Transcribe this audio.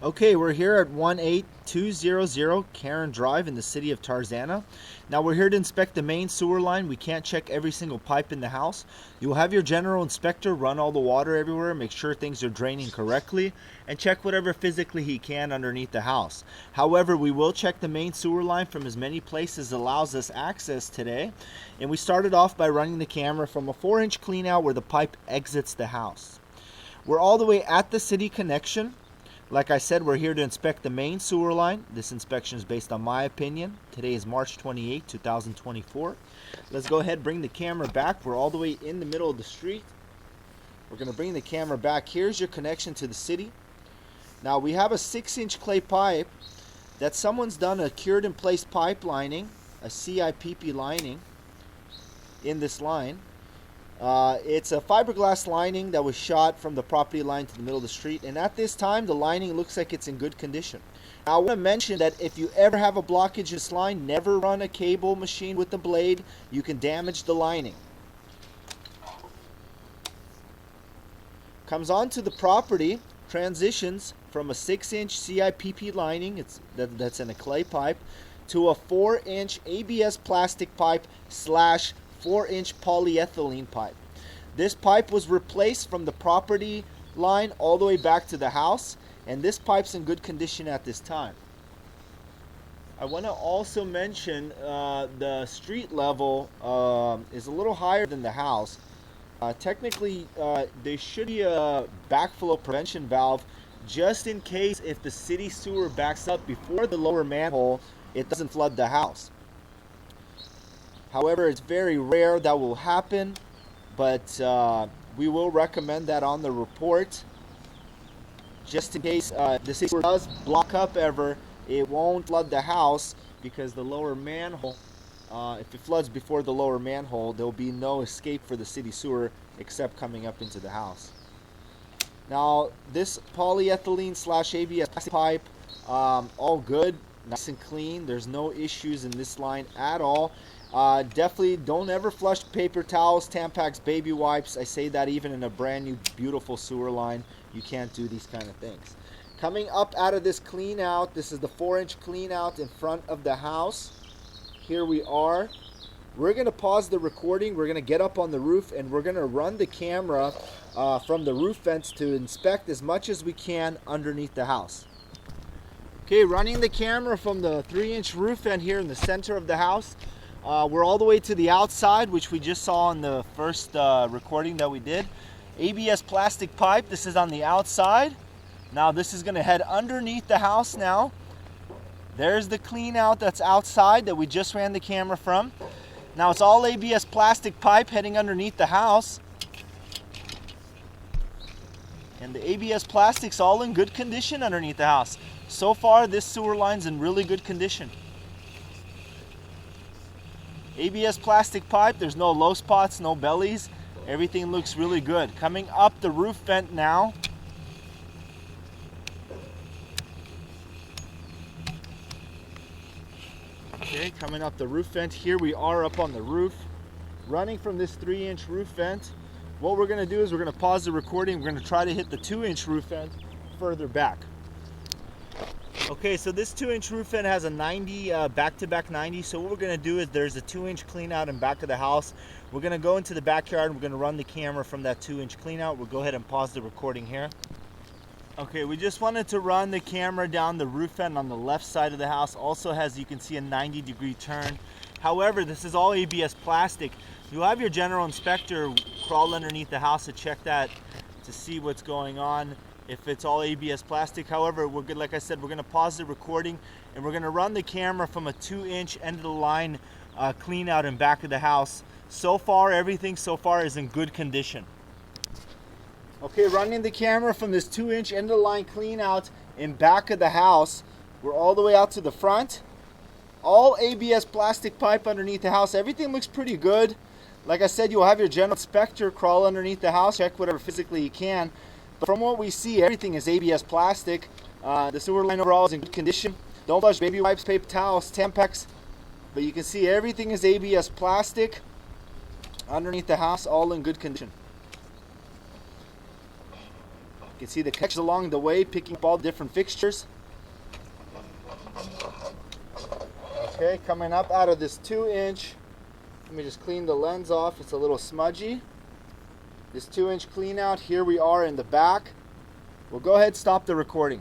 Okay, we're here at 18200 Karen Drive in the city of Tarzana. Now we're here to inspect the main sewer line. We can't check every single pipe in the house. You'll have your general inspector run all the water everywhere, make sure things are draining correctly, and check whatever physically he can underneath the house. However, we will check the main sewer line from as many places as allows us access today. And we started off by running the camera from a 4-inch clean out where the pipe exits the house. We're all the way at the city connection. Like I said, we're here to inspect the main sewer line. This inspection is based on my opinion. Today is March 28, 2024. Let's go ahead and bring the camera back. We're all the way in the middle of the street. We're going to bring the camera back. Here's your connection to the city. Now we have a 6-inch clay pipe that someone's done a cured in place pipe lining, a CIPP lining in this line. It's a fiberglass lining that was shot from the property line to the middle of the street, and at this time the lining looks like it's in good condition. Now I want to mention that if you ever have a blockage in this line, never run a cable machine with the blade. You can damage the lining. Comes onto the property, transitions from a 6-inch CIPP lining, that's in a clay pipe, to a 4-inch ABS plastic pipe / 4-inch polyethylene pipe. This pipe was replaced from the property line all the way back to the house, and this pipe's in good condition at this time. I want to also mention the street level is a little higher than the house. Technically, there should be a backflow prevention valve just in case if the city sewer backs up before the lower manhole, it doesn't flood the house. However, it's very rare that will happen, but we will recommend that on the report. Just in case the sewer does block up ever, it won't flood the house because the lower manhole, if it floods before the lower manhole, there will be no escape for the city sewer except coming up into the house. Now, this polyethylene / ABS plastic pipe, all good, nice and clean. There's no issues in this line at all. Definitely don't ever flush paper towels, Tampax, baby wipes. I say that even in a brand new beautiful sewer line, you can't do these kind of things. Coming up out of this clean out, this is the 4-inch clean out in front of the house. Here we are. We're going to pause the recording. We're going to get up on the roof and we're going to run the camera from the roof vents to inspect as much as we can underneath the house. Okay, running the camera from the 3-inch roof vent here in the center of the house. We're all the way to the outside, which we just saw in the first recording that we did. ABS plastic pipe, this is on the outside. Now this is going to head underneath the house now. There's the clean out that's outside that we just ran the camera from. Now it's all ABS plastic pipe heading underneath the house. And the ABS plastic's all in good condition underneath the house. So far this sewer line's in really good condition. ABS plastic pipe, there's no low spots, no bellies. Everything looks really good. Coming up the roof vent now. Okay, coming up the roof vent. Here we are up on the roof. Running from this 3-inch roof vent. What we're going to do is we're going to pause the recording. We're going to try to hit the 2-inch roof vent further back. Okay, so this 2-inch roof vent has a 90, back-to-back 90. So what we're going to do is there's a 2-inch clean out in back of the house. We're going to go into the backyard and we're going to run the camera from that 2-inch clean out. We'll go ahead and pause the recording here. Okay, we just wanted to run the camera down the roof vent on the left side of the house. Also has, you can see, a 90-degree turn. However, this is all ABS plastic. You'll have your general inspector crawl underneath the house to check that to see what's going on. If it's all ABS plastic. However, we're good. Like I said, we're going to pause the recording and we're going to run the camera from a 2-inch end of the line clean out in back of the house. So far, everything so far is in good condition. Okay, running the camera from this 2-inch end of the line clean out in back of the house. We're all the way out to the front. All ABS plastic pipe underneath the house. Everything looks pretty good. Like I said, you'll have your general inspector crawl underneath the house, check whatever physically he can. But from what we see, everything is ABS plastic. The sewer line overall is in good condition. Don't flush baby wipes, paper towels, Tampax. But you can see everything is ABS plastic underneath the house, all in good condition. can see the connections along the way, picking up all different fixtures. Okay, coming up out of this 2-inch, let me just clean the lens off. It's a little smudgy. This 2-inch clean out, here we are in the back. We'll go ahead and stop the recording.